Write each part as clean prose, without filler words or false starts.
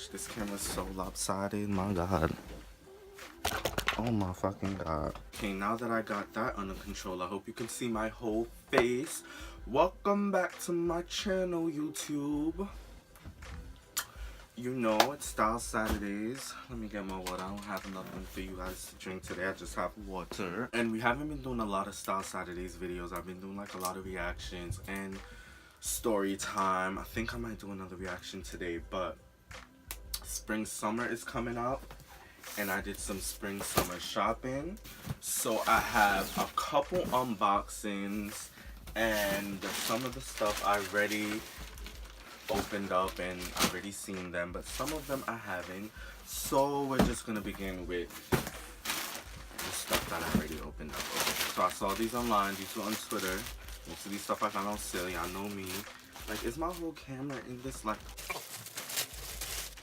gosh, this camera's so lopsided, my god. Oh my fucking god. Okay, now that I got that under control, I hope you can see my whole face. Welcome back to my channel, YouTube. You know, it's Style Saturdays. Let me get my water. I don't have nothing for you guys to drink today. I just have water. And we haven't been doing a lot of Style Saturdays videos. I've been doing like a lot of reactions and story time. I think I might do another reaction today, but spring summer is coming up and I did some spring summer shopping. So I have a couple unboxings and some of the stuff I already opened up and I've already seen them, but some of them I haven't. So we're just gonna begin with the stuff that I already opened up. Okay, so I saw these online, these were on Twitter. Most of these stuff I got on sale, y'all know me. Like, is my whole camera in this? Like,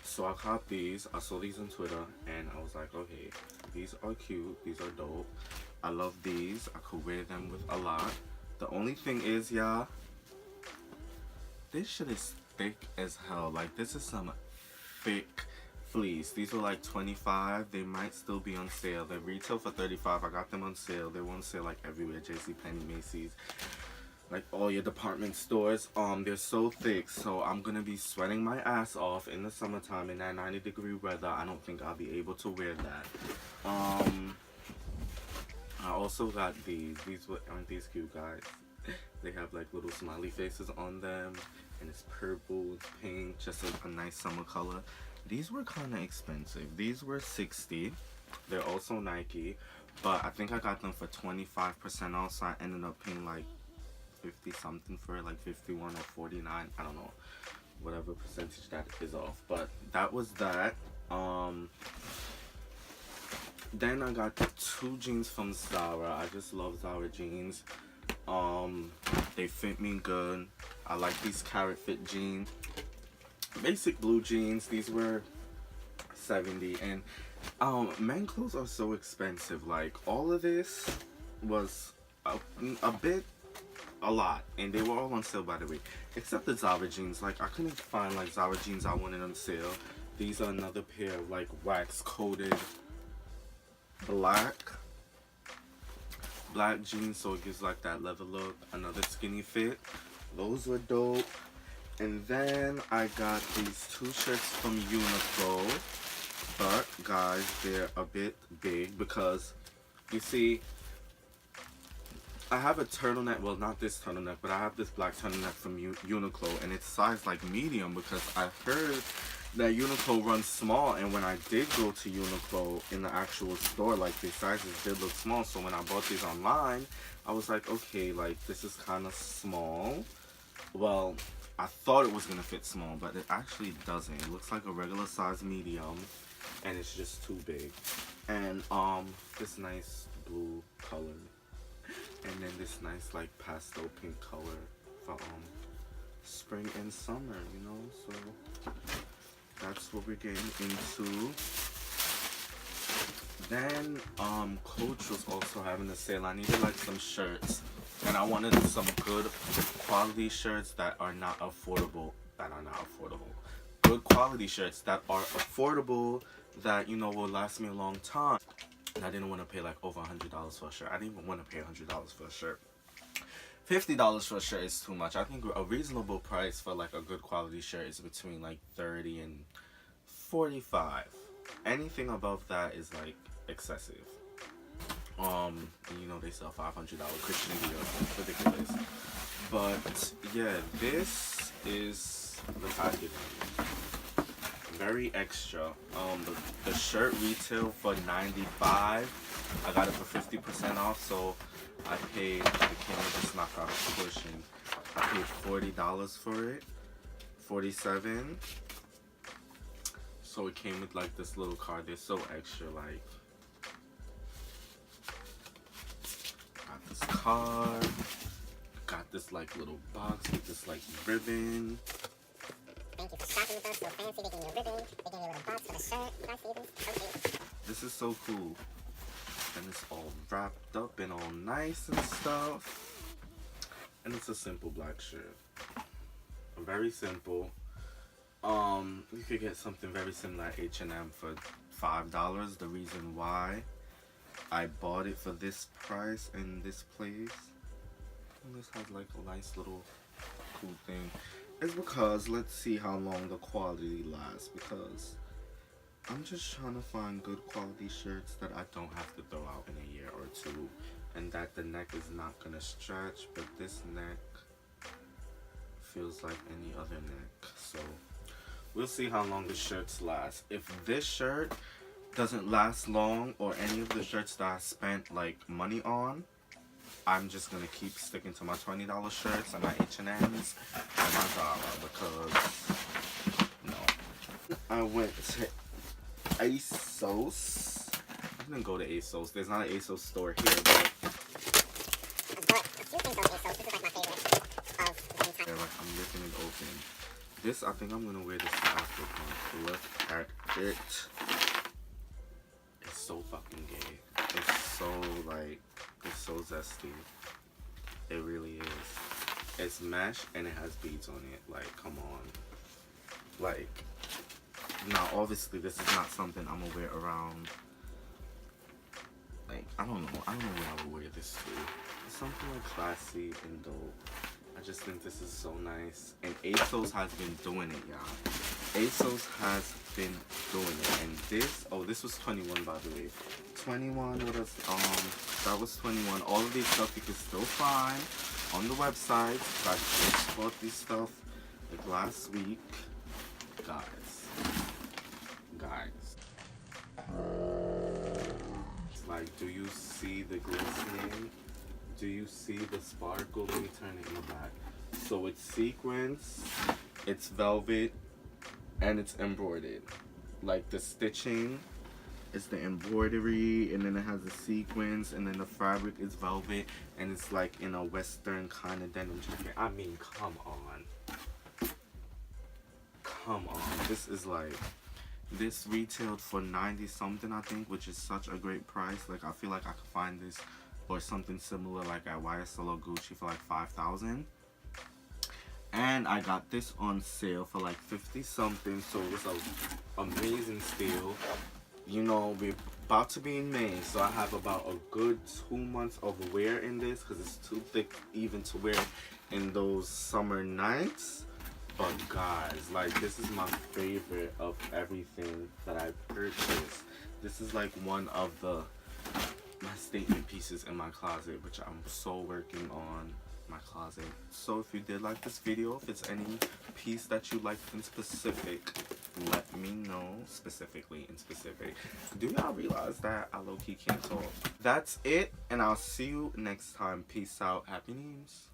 so I caught these. I saw these on Twitter and I was like, okay, these are cute, these are dope. I love these. I could wear them with a lot. The only thing is, y'all, this shit is thick as hell. Like, this is some thick fleece. These were like $25. They might still be on sale. They retail for $35. I got them on sale. They were on sale like everywhere. JCPenney, Macy's, like all your department stores. They're so thick, so I'm gonna be sweating my ass off in the summertime in that 90-degree weather. I don't think I'll be able to wear that. I also got these. Aren't these cute, guys? They have like little smiley faces on them, and it's purple, it's pink, just a nice summer color. These were kind of expensive. These were $60. They're also Nike, but I think I got them for 25% off, so I ended up paying like 50 something for it, like 51 or 49. I don't know, whatever percentage that is off. But that was that. Then I got 2 jeans from Zara. I just love Zara jeans. They fit me good. I like these carrot fit jeans, basic blue jeans. These were $70. And men clothes are so expensive. Like, all of this was a lot, and they were all on sale, by the way, except the Zara jeans. Like, I couldn't find like Zara jeans I wanted on sale. These are another pair of like wax coated black jeans, so it gives like that leather look. Another skinny fit. Those were dope. And then I got these 2 shirts from Uniqlo, but guys, they're a bit big because, you see, I have a turtleneck. Well, not this turtleneck, but I have this black turtleneck from Uniqlo, and it's sized like medium because I heard that Uniqlo runs small, and when I did go to Uniqlo in the actual store, like, the sizes did look small. So when I bought these online, I was like, okay, like, this is kind of small. Well, I thought it was gonna fit small, but it actually doesn't. It looks like a regular size medium, and it's just too big. And this nice blue color, and then this nice like pastel pink color for spring and summer, you know. So that's what we're getting into. Then Coach was also having a sale. I needed like some shirts, and I wanted some good quality shirts that are not affordable. Good quality shirts that are affordable, that, you know, will last me a long time. And I didn't want to pay like over $100 for a shirt. I didn't even want to pay $100 for a shirt. $50 for a shirt is too much. I think a reasonable price for like a good quality shirt is between like $30 and $45. Anything above that is like excessive. You know, they sell $500 Christian Dior. It's ridiculous. But yeah, this is the packaging. Very extra. The shirt retail for $95. I got it for 50% off, so I paid, I can't just knock out a portion. I paid $40 for it. $47. So it came with like this little card. They're so extra. Like, got this card. Got this like little box with this like ribbon. Thank you for shopping with us. So fancy. They gave me a ribbon. They gave me a little box for the shirt. Can I see this? Okay. This is so cool. And it's all wrapped up and all nice and stuff. And it's a simple black shirt. Very simple. You could get something very similar at H&M for $5. The reason why I bought it for this price in this place, and this has like a nice little cool thing, is because let's see how long the quality lasts, because I'm just trying to find good quality shirts that I don't have to throw out in a year or two, and that the neck is not gonna stretch, but this neck feels like any other neck. So we'll see how long the shirts last. If this shirt doesn't last long, or any of the shirts that I spent like money on, I'm just gonna keep sticking to my $20 shirts and my H&M's and my Zara, because no. I went to ASOS. I didn't go to ASOS. There's not an ASOS store here, but But a few things on ASOS. This is like my favorite of the entire. like I'm ripping it open. This, I think I'm gonna wear this to Africa. Look at it. It's so fucking gay. It's so like, it's so zesty. It really is. It's mesh and it has beads on it. Like, come on. Like, now obviously this is not something I'm gonna wear around. Like, I don't know what I would wear this to. It's something like classy and dope. I just think this is so nice. And ASOS has been doing it, y'all. ASOS has been doing it. And this, oh, this was 21, by the way. 21, what else? That was 21. All of these stuff you can still find on the website. I just bought this stuff like last week. Guys. It's like, do you see the glistening? Do you see the sparkle? Let me turn it in the back. So it's sequins, it's velvet, and it's embroidered. Like the stitching is the embroidery, and then it has the sequins, and then the fabric is velvet, and it's like in a western kind of denim jacket. I mean, come on. Come on. This is like, this retailed for 90 something, I think, which is such a great price. Like, I feel like I could find this or something similar like at YSL or Gucci for like 5,000. And I got this on sale for like 50 something, so it was an amazing steal. You know, we're about to be in May, so I have about a good 2 months of wear in this, because it's too thick even to wear in those summer nights. But guys, like, this is my favorite of everything that I purchased. This is like one of my statement pieces in my closet, which I'm so working on my closet. So if you did like this video, if it's any piece that you liked in specific, let me know specifically in specific. Do y'all realize that I low-key can't talk? That's it, and I'll see you next time. Peace out. Happy News.